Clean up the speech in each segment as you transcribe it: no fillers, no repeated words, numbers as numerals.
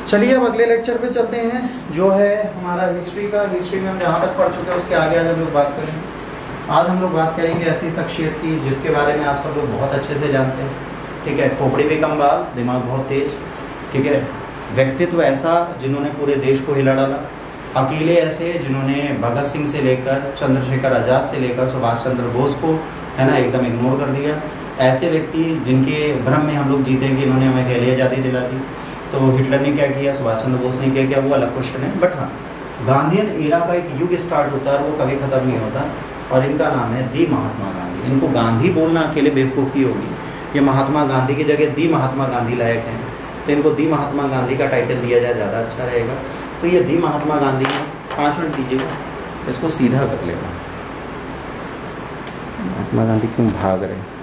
चलिए अब अगले लेक्चर पे चलते हैं, जो है हमारा हिस्ट्री का। हिस्ट्री में हम जहाँ तक पढ़ चुके हैं उसके आगे आज हम लोग बात करेंगे। आज हम लोग बात करेंगे ऐसी शख्सियत की जिसके बारे में आप सब लोग बहुत अच्छे से जानते हैं, ठीक है। खोपड़ी भी कम बाल, दिमाग बहुत तेज, ठीक है। व्यक्तित्व ऐसा जिन्होंने पूरे देश को हिला डाला। अकेले ऐसे जिन्होंने भगत सिंह से लेकर चंद्रशेखर आज़ाद से लेकर सुभाष चंद्र बोस को, है ना, एकदम इग्नोर कर दिया। ऐसे व्यक्ति जिनके भ्रम में हम लोग जीते कि इन्होंने हमें अकेले आज़ादी दिला दी। तो हिटलर ने क्या किया, सुभाष चंद्र बोस ने क्या किया, वो अलग क्वेश्चन है। बट हाँ, गांधीयन एरा का एक युग स्टार्ट होता है और वो कभी खत्म नहीं होता, और इनका नाम है दी महात्मा गांधी। इनको गांधी बोलना अकेले बेवकूफ़ी होगी, ये महात्मा गांधी की जगह दी महात्मा गांधी लायक हैं, तो इनको दी महात्मा गांधी का टाइटल दिया जाए, ज़्यादा अच्छा रहेगा। तो ये दी महात्मा गांधी है। 5 मिनट दीजिएगा, इसको सीधा कर लेगा। महात्मा गांधी क्यों भाग रहे,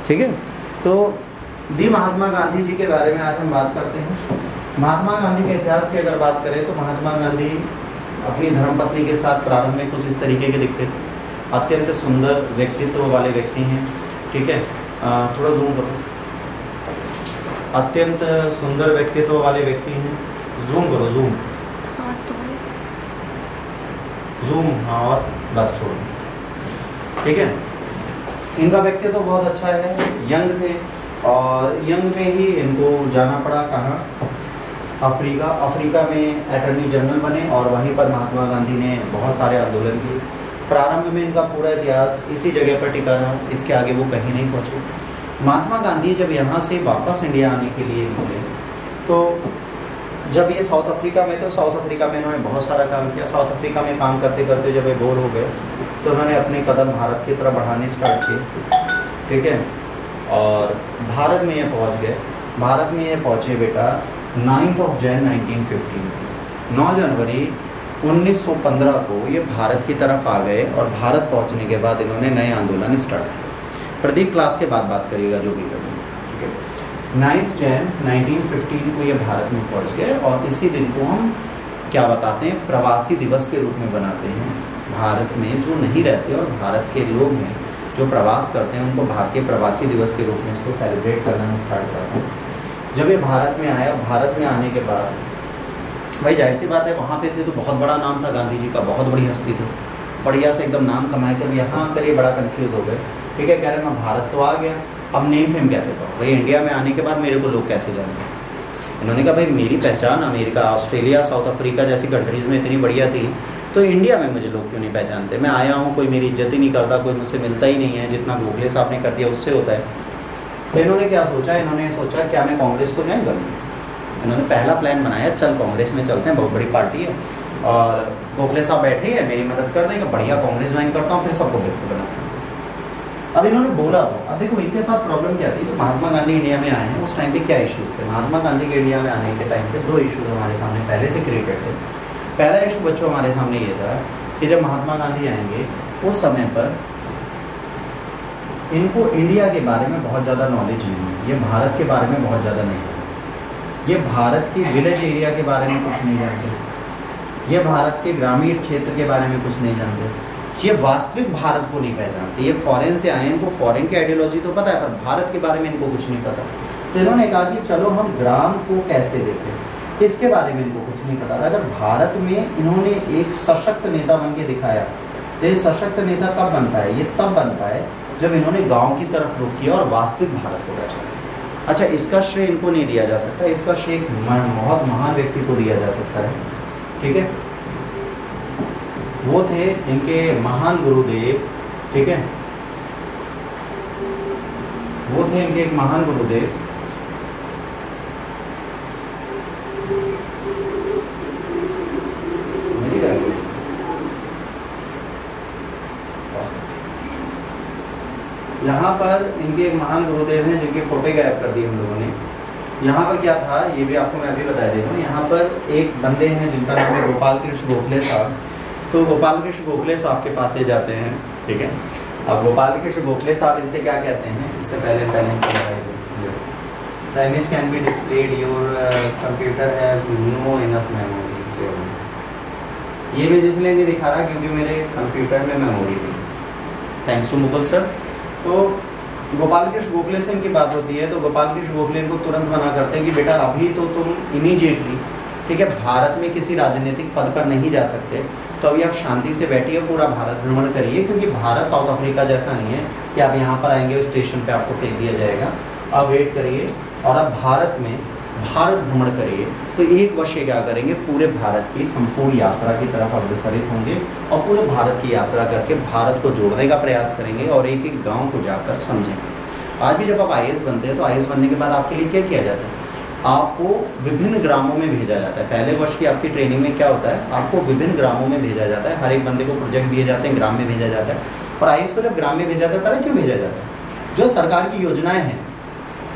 ठीक है। तो दी महात्मा गांधी जी के बारे में आज हम बात करते हैं। महात्मा गांधी के इतिहास की अगर बात करें तो महात्मा गांधी अपनी धर्मपत्नी के साथ प्रारंभ में कुछ इस तरीके के दिखते थे। अत्यंत सुंदर व्यक्तित्व वाले व्यक्ति हैं, ठीक है। थोड़ा जूम करो। अत्यंत सुंदर व्यक्तित्व वाले व्यक्ति हैं। जूम करो, जूम जूम, हाँ, और बस छोड़ो, ठीक है। इनका व्यक्तित्व तो बहुत अच्छा है। यंग थे और यंग में ही इनको जाना पड़ा कहाँ, अफ्रीका। अफ्रीका में अटॉर्नी जनरल बने और वहीं पर महात्मा गांधी ने बहुत सारे आंदोलन किए। प्रारंभ में इनका पूरा इतिहास इसी जगह पर टिका रहा, इसके आगे वो कहीं नहीं पहुँचे। महात्मा गांधी जब यहाँ से वापस इंडिया आने के लिए निकले, तो जब ये साउथ अफ्रीका में, तो साउथ अफ्रीका में इन्होंने बहुत सारा काम किया। साउथ अफ्रीका में काम करते करते जब ये बोर हो गए तो उन्होंने अपने कदम भारत की तरफ बढ़ाने स्टार्ट किए, ठीक है। और भारत में ये पहुंच गए। भारत में ये पहुंचे बेटा 9 जनवरी 1915, 9 जनवरी 1915 को ये भारत की तरफ आ गए। और भारत पहुंचने के बाद इन्होंने नए आंदोलन स्टार्ट किए। प्रदीप क्लास के बाद बात करिएगा जो भी करें, ठीक है। 9 जनवरी 1915 को ये भारत में पहुंच गए और इसी दिन को हम क्या बताते हैं, प्रवासी दिवस के रूप में बनाते हैं। भारत में जो नहीं रहते और भारत के लोग हैं जो प्रवास करते हैं, उनको भारतीय प्रवासी दिवस के रूप में इसको सेलिब्रेट करना स्टार्ट करते हैं। जब ये भारत में आया, भारत में आने के बाद भाई जाहिर सी बात है, वहाँ पे थे तो बहुत बड़ा नाम था गांधी जी का, बहुत बड़ी हस्ती थी, बढ़िया से एकदम नाम कमाए थे। अब यहाँ आकर ये बड़ा कंफ्यूज हो गए, ठीक है। कह रहे मैं भारत तो आ गया, अब नेम फेम कैसे करूँ भाई, इंडिया में आने के बाद मेरे को लोग कैसे जानेंगे। इन्होंने कहा भाई मेरी पहचान अमेरिका, ऑस्ट्रेलिया, साउथ अफ्रीका जैसी कंट्रीज़ में इतनी बढ़िया थी, तो इंडिया में मुझे लोग क्यों नहीं पहचानते। मैं आया हूँ, कोई मेरी इज्जत ही नहीं करता, कोई मुझसे मिलता ही नहीं है, जितना गोखले साहब ने कर दिया उससे होता है। तो इन्होंने क्या सोचा, इन्होंने सोचा क्या मैं कांग्रेस को ज्वाइन करूँ। इन्होंने पहला प्लान बनाया, चल कांग्रेस में चलते हैं, बहुत बड़ी पार्टी है और गोखले साहब बैठे हैं, मेरी मदद कर देंगे, बढ़िया कांग्रेस ज्वाइन करता हूँ, फिर सबको बिल्कुल बनाते हैं। अब इन्होंने बोला तो अब देखो इनके साथ प्रॉब्लम क्या थी। तो महात्मा गांधी इंडिया में आए हैं, उस टाइम पे क्या इश्यूज़ थे। महात्मा गांधी के इंडिया में आने के टाइम पे 2 इश्यूज हमारे सामने पहले से क्रिएटेड थे। पहला इशू बच्चों हमारे सामने ये था कि जब महात्मा गांधी आएंगे उस समय पर इनको इंडिया के बारे में बहुत ज़्यादा नॉलेज नहीं है, ये भारत के बारे में बहुत ज़्यादा नहीं है, ये भारत की विलेज एरिया के बारे में कुछ नहीं जानते, ये भारत के ग्रामीण क्षेत्र के बारे में कुछ नहीं जानते, ये वास्तविक भारत को नहीं पहचानते। ये फॉरेन से आए, इनको फॉरेन की आइडियोलॉजी तो पता है पर भारत के बारे में इनको कुछ नहीं पता। तो इन्होंने कहा कि चलो हम ग्राम को कैसे देखें, इसके बारे में इनको कुछ नहीं पता। अगर भारत में इन्होंने एक सशक्त नेता बन के दिखाया, तो ये सशक्त नेता कब बन पाए, ये तब बन पाए जब इन्होंने गाँव की तरफ रुख किया और वास्तविक भारत को पहचाना। अच्छा, इसका श्रेय इनको नहीं दिया जा सकता, इसका श्रेय एक बहुत महान व्यक्ति को दिया जा सकता है, ठीक है। वो थे इनके महान गुरुदेव, ठीक है, वो थे इनके एक महान गुरुदेव यहाँ पर इनके एक महान गुरुदेव हैं जिनके फोटो गायब कर दिए हम लोगों ने। यहाँ पर क्या था ये भी आपको मैं अभी बता दे रहा हूँ। यहाँ पर एक बंदे हैं जिनका नाम है गोपाल कृष्ण गोखले साहब। तो गोपाल कृष्ण गोखले साहब के पास ही जाते हैं, ठीक है। अब गोपाल कृष्ण गोखले साहब इनसे क्या कहते हैं, इससे पहले The image can be displayed. Your computer have no enough memory. ये मैं इसलिए नहीं दिखा रहा क्योंकि मेरे कंप्यूटर में मेमोरी थी, थैंक्स टू मुकुल सर। तो गोपाल कृष्ण गोखले से इनकी बात होती है, तो गोपाल कृष्ण गोखले इनको तुरंत मना करते हैं कि बेटा अभी तो तुम इमीडिएटली, ठीक है, भारत में किसी राजनीतिक पद पर नहीं जा सकते, तो अभी आप शांति से बैठिए, पूरा भारत भ्रमण करिए, क्योंकि भारत साउथ अफ्रीका जैसा नहीं है कि आप यहाँ पर आएंगे स्टेशन पे आपको फेंक दिया जाएगा। आप वेट करिए और आप भारत में भारत भ्रमण करिए। तो एक वर्ष क्या करेंगे, पूरे भारत की संपूर्ण यात्रा की तरफ अग्रसरित होंगे और पूरे भारत की यात्रा करके भारत को जोड़ने का प्रयास करेंगे और एक एक गाँव को जाकर समझेंगे। आज भी जब आप IAS बनते हैं तो IAS बनने के बाद आपके लिए क्या किया जाता है, आपको विभिन्न ग्रामों में भेजा जाता है। पहले वर्ष की आपकी ट्रेनिंग में क्या होता है, आपको विभिन्न ग्रामों में भेजा जाता है, हर एक बंदे को प्रोजेक्ट दिए जाते हैं, ग्राम में भेजा जाता है। और IAS को जब ग्राम में भेजा जाता है, क्यों भेजा जाता है, जो सरकार की योजनाएं हैं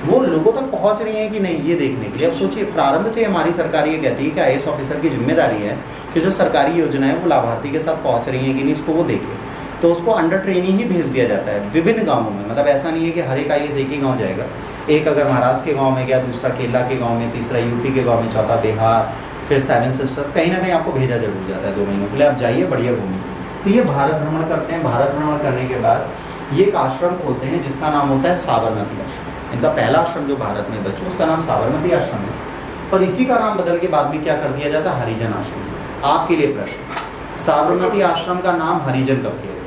वो लोगों तक पहुंच रही हैं कि नहीं, ये देखने के लिए। अब सोचिए, प्रारंभ से हमारी सरकार ये कहती है कि IAS ऑफिसर की जिम्मेदारी है कि जो सरकारी योजनाएं वो लाभार्थी के साथ पहुंच रही हैं कि नहीं, इसको वो देखे। तो उसको अंडर ट्रेनिंग ही भेज दिया जाता है विभिन्न गाँवों में। मतलब ऐसा नहीं है कि हर एक IAS एक ही गाँव जाएगा, एक अगर महाराष्ट्र के गांव में गया, दूसरा केरला के गांव में, तीसरा यूपी के गांव में, चौथा बिहार, फिर 7 सिस्टर्स, कहीं ना कहीं आपको भेजा जरूर जाता है 2 महीनों के लिए। आप जाइए, बढ़िया घूमिए। तो ये भारत भ्रमण करते हैं। भारत भ्रमण करने के बाद ये एक आश्रम खोलते हैं जिसका नाम होता है साबरमती आश्रम। इनका पहला आश्रम जो भारत में बच्चों, उसका नाम साबरमती आश्रम है। पर इसी का नाम बदल के बाद में क्या कर दिया जाता है, हरिजन आश्रम। आपके लिए प्रश्न, साबरमती आश्रम का नाम हरिजन कब किया गया?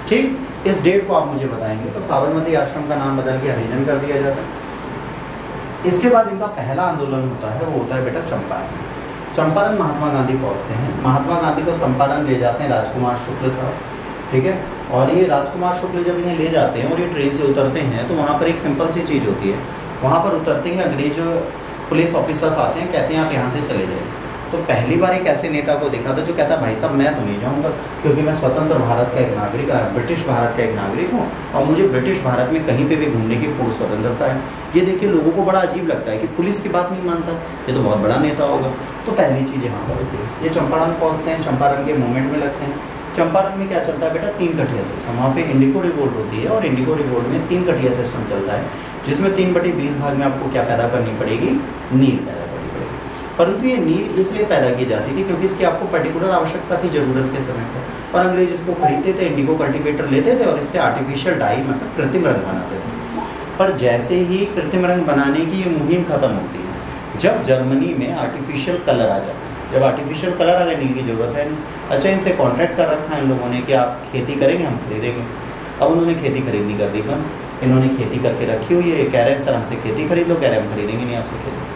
ठीक, इस डेट को आप मुझे बताएंगे। तो साबरमती आश्रम का नाम बदल के हरिजन कर दिया जाता है। इसके बाद इनका पहला आंदोलन होता है, वो होता है बेटा चंपारण। चंपारण महात्मा गांधी पहुंचते हैं। महात्मा गांधी को चंपारण ले जाते हैं राजकुमार शुक्ल साहब, ठीक है। और ये राजकुमार शुक्ल जब इन्हें ले जाते हैं और ये ट्रेन से उतरते हैं, तो वहाँ पर एक सिंपल सी चीज़ होती है। वहाँ पर उतरते ही अंग्रेज पुलिस ऑफिसर्स आते हैं, कहते हैं आप यहाँ से चले जाइए। तो पहली बार एक ऐसे नेता को देखा था जो कहता, भाई साहब मैं तो नहीं जाऊँगा, क्योंकि मैं स्वतंत्र भारत का एक नागरिक, ब्रिटिश भारत का एक नागरिक हूँ और मुझे ब्रिटिश भारत में कहीं पे भी घूमने की पूर्ण स्वतंत्रता है। ये देखिए लोगों को बड़ा अजीब लगता है कि पुलिस की बात नहीं मानता, ये तो बहुत बड़ा नेता होगा। तो पहली चीज़ यहाँ पर होती है। ये चंपारण पहुँचते हैं, चंपारण के मूवमेंट में लगते हैं। चंपारण में क्या चलता है बेटा, 3 कठिया सिस्टम। वहाँ पे इंडिको रिवोल्ट होती है और इंडिको रिवोल्ट में 3 कठिया सिस्टम चलता है, जिसमें 3/20 भाग में आपको क्या पैदा करनी पड़ेगी, नील पैदा करनी पड़ेगी। परंतु ये नील इसलिए पैदा की जाती थी क्योंकि इसकी आपको पर्टिकुलर आवश्यकता थी जरूरत के समय पर। और अंग्रेज इसको खरीदते थे, इंडिको कल्टीवेटर लेते थे और इससे आर्टिफिशियल डाई मतलब कृत्रिम रंग बनाते थे। पर जैसे ही कृत्रिम रंग बनाने की ये मुहिम खत्म होती है, जब जर्मनी में आर्टिफिशियल कलर आ जाता है, जब आर्टिफिशियल कलर आ गया, नील की जरूरत है नहीं। अच्छा, इनसे कॉन्ट्रैक्ट कर रखा है इन लोगों ने कि आप खेती करेंगे, हम खरीदेंगे। अब उन्होंने खेती खरीदनी कर दी बंद। इन्होंने खेती करके रखी हुई है, कह रहे हैं सर हमसे खेती खरीद लो, कह रहे हैं हम खरीदेंगे नहीं आपसे खेती।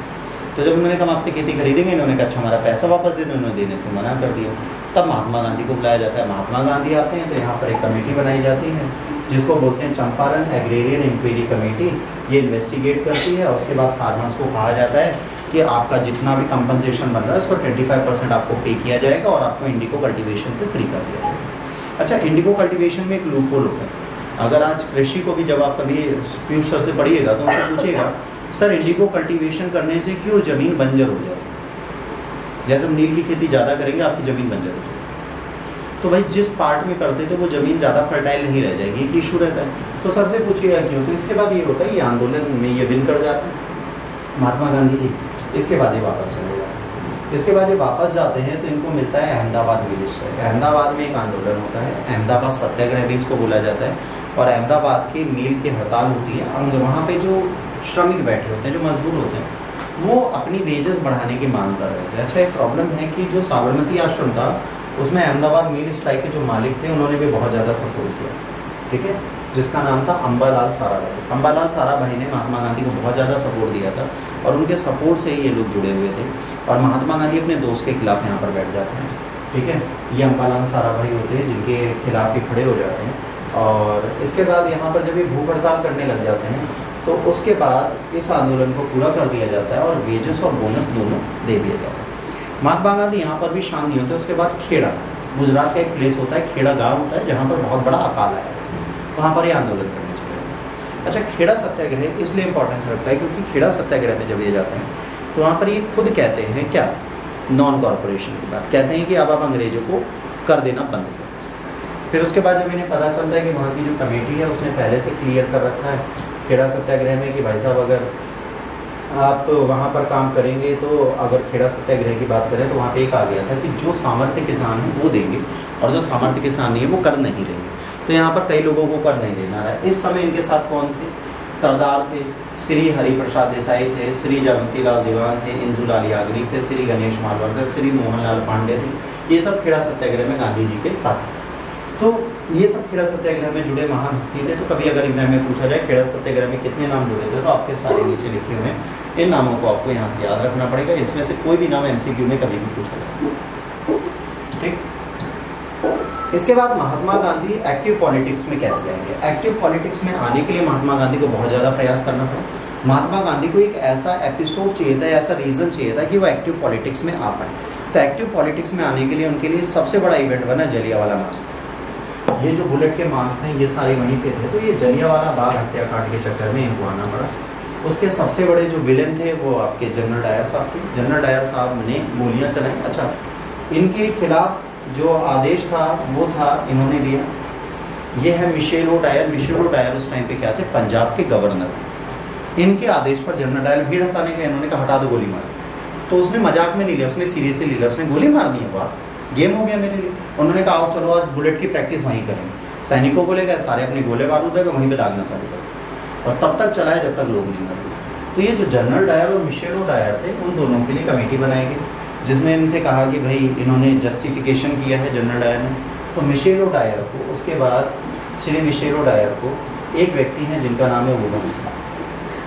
तो जब उन्होंने कहा आपसे खेती खरीदेंगे, इन्होंने कहा अच्छा हमारा पैसा वापस दे दो, इन्होंने देने से मना कर दिया। तब महात्मा गांधी को बुलाया जाता है। महात्मा गांधी आते हैं तो यहाँ पर एक कमेटी बनाई जाती है जिसको बोलते हैं चंपारण एग्रेरियन इंक्वायरी कमेटी। ये इन्वेस्टिगेट करती है और उसके बाद फार्मर्स को कहा जाता है कि आपका जितना भी कंपनसेशन बन रहा है उसको 25% आपको पे किया जाएगा और आपको इंडिको कल्टीवेशन से फ्री कर दिया जाएगा। अच्छा, इंडिको कल्टीवेशन में एक लूप होल होता है। अगर आज कृषि को भी जब आप कभी पीयूष सर से पढ़िएगा तो उनसे पूछिएगा, सर इंडिको कल्टीवेशन करने से क्यों ज़मीन बंजर हो जाती है? जैसे हम नील की खेती ज़्यादा करेंगे आपकी ज़मीन बंजर हो जाएगी। तो भाई जिस पार्ट में करते थे वो ज़मीन ज़्यादा फर्टाइल नहीं रह जाएगी, एक इशू रहता है। तो सर से पूछिएगा क्यों? तो इसके बाद ये होता है, ये आंदोलन में ये विन कर जाते हैं महात्मा गांधी जी। इसके बाद ये वापस चले जाते हैं। इसके बाद ये वापस जाते हैं तो इनको मिलता है अहमदाबाद मिल स्ट्राइक। अहमदाबाद में एक आंदोलन होता है, अहमदाबाद सत्याग्रह भी इसको बोला जाता है। और अहमदाबाद की मील की हड़ताल होती है। वहाँ पे जो श्रमिक बैठे होते हैं, जो मजदूर होते हैं, वो अपनी वेजेस बढ़ाने की मांग कर रहे थे। अच्छा, एक प्रॉब्लम है कि जो साबरमती आश्रम था उसमें अहमदाबाद मिल स्ट्राइक के जो मालिक थे उन्होंने भी बहुत ज़्यादा सपोर्ट किया, ठीक है, जिसका नाम था अंबालाल साराभाई। अंबालाल साराभाई ने महात्मा गांधी को बहुत ज़्यादा सपोर्ट दिया था और उनके सपोर्ट से ही ये लोग जुड़े हुए थे। और महात्मा गांधी अपने दोस्त के खिलाफ यहाँ पर बैठ जाते हैं, ठीक है। ये अंबालाल साराभाई होते हैं जिनके खिलाफ ही खड़े हो जाते हैं। और इसके बाद यहाँ पर जब ये भूख हड़ताल करने लग जाते हैं तो उसके बाद इस आंदोलन को पूरा कर दिया जाता है और वेजेस और बोनस दोनों दे दिया जाता है। महात्मा गांधी यहाँ पर भी शांत नहीं होते। उसके बाद खेड़ा, गुजरात का एक प्लेस होता है, खेड़ा गांव होता है जहाँ पर बहुत बड़ा अकाल है, वहाँ पर ये आंदोलन करने चले जाते हैं। अच्छा, खेड़ा सत्याग्रह इसलिए इंपॉर्टेंस रखता है क्योंकि खेड़ा सत्याग्रह में जब ये जाते हैं तो वहाँ पर ये खुद कहते हैं क्या, नॉन कॉर्पोरेशन की बात कहते हैं कि अब आप अंग्रेजों को कर देना बंद करो। फिर उसके बाद जब इन्हें पता चलता है कि वहाँ की जो कमेटी है उसने पहले से क्लियर कर रखा है खेड़ा सत्याग्रह में कि भाई साहब अगर आप वहाँ पर काम करेंगे तो अगर खेड़ा सत्याग्रह की बात करें तो वहाँ पे एक आ गया था कि जो सामर्थ्य किसान है वो देंगे और जो सामर्थ्य किसान नहीं है वो कर नहीं देंगे। तो यहाँ पर कई लोगों को कर नहीं देना रहा। इस समय इनके साथ कौन थे? सरदार थे, श्री हरिप्रसाद देसाई थे, श्री जयवंतीलाल दीवान थे, इंदुलाल याग्निक थे, श्री गणेश मालवरकर, श्री मोहनलाल पांडे थे। ये सब खेड़ा सत्याग्रह में गांधी जी के साथ। तो ये सब खेड़ा सत्याग्रह में जुड़े महान हस्ती थे। तो कभी अगर एग्जाम में पूछा जाए खेड़ा सत्याग्रह में कितने नाम जुड़े थे तो आपके सारे नीचे लिखे हुए हैं। इन नामों को आपको यहाँ से याद रखना पड़ेगा। इसमें से कोई भी नाम एमसीक्यू में कभी भी पूछा जा सकता है। ठीक। इसके बाद महात्मा गांधी एक्टिव पॉलिटिक्स में कैसे आएंगे? एक्टिव पॉलिटिक्स में आने के लिए महात्मा गांधी को बहुत ज़्यादा प्रयास करना पड़ा। महात्मा गांधी को एक ऐसा एपिसोड चाहिए था, ऐसा रीज़न चाहिए था कि वो एक्टिव पॉलिटिक्स में आ पाए। तो एक्टिव पॉलिटिक्स में आने के लिए उनके लिए सबसे बड़ा इवेंट बना जलियांवाला मार्च। ये जो बुलेट के मार्क्स हैं ये सारे वहीं पे थे। तो ये जलियांवाला बाग हत्याकांड के चक्कर में इनको आना पड़ा। उसके सबसे बड़े जो विलेन थे वो आपके जनरल डायर साहब थे। जनरल डायर साहब ने गोलियां चलाई। अच्छा, इनके खिलाफ जो आदेश था वो था इन्होंने दिया। ये है Michel O Dyer. Michel O Dyer उस टाइम पे क्या थे? पंजाब के गवर्नर। इनके आदेश पर जनरल डायर भीड़ हटाने गए। इन्होंने कहा हटा दो, गोली मार। तो उसने मजाक में नहीं लिया, उसने सीरियसली लिया। उसने गोली मार दी है, बात गेम हो गया मेरे लिए। उन्होंने कहा आओ चलो आज बुलेट की प्रैक्टिस वहीं करेंगे। सैनिकों को ले गए, सारे अपने गोले बारूद देगा वहीं पे दागना चालू कर, और तब तक चलाया जब तक लोग नहीं मरे। तो ये जो जनरल डायर और मिशेल ओ डायर थे उन दोनों के लिए कमेटी बनाई गई, जिसने इनसे कहा कि भाई इन्होंने जस्टिफिकेशन किया है जनरल डायर ने। तो मिशेल ओ डायर को, उसके बाद श्री मिशेल ओ डायर को एक व्यक्ति हैं जिनका नाम है ऊधम सिंह।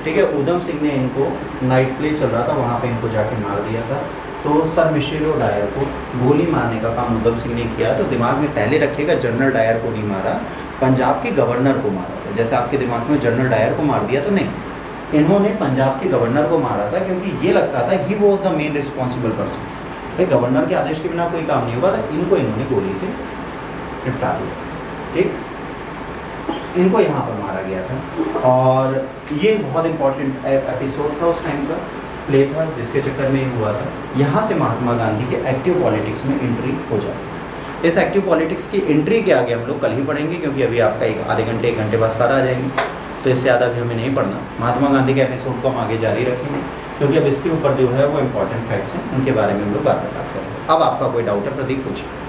ठीक है, ऊधम सिंह ने इनको नाइट प्ले चल रहा था वहाँ पे इनको जाके मार दिया था। तो सर मिशेल ओ डायर को गोली मारने का काम ऊधम सिंह ने किया। तो दिमाग में पहले रखिएगा जनरल डायर को नहीं मारा, पंजाब के गवर्नर को मारा था। जैसे आपके दिमाग में जनरल डायर को मार दिया तो नहीं, इन्होंने पंजाब के गवर्नर को मारा था क्योंकि ये लगता था he was the main responsible person. भाई गवर्नर के आदेश के बिना कोई काम नहीं होगा, तो इनको इन्होंने गोली से निपटा दिया। ठीक, इनको यहाँ पर मारा गया था। और ये बहुत इंपॉर्टेंट एपिसोड था उस टाइम का, प्ले था, जिसके चक्कर में ये हुआ था। यहाँ से महात्मा गांधी के एक्टिव पॉलिटिक्स में एंट्री हो जाती है। इस एक्टिव पॉलिटिक्स की एंट्री के आगे हम लोग कल ही पढ़ेंगे, क्योंकि अभी आपका एक आधे घंटे 1 घंटे बाद सारा आ जाएंगे, तो इससे ज़्यादा भी हमें नहीं पढ़ना। महात्मा गांधी के एपिसोड को हम आगे जारी रखेंगे, क्योंकि अब इसके ऊपर जो है वो इंपॉर्टेंट फैक्ट्स हैं, उनके बारे में हम लोग बात करेंगे। अब आपका कोई डाउट है प्रदीप, पूछिए।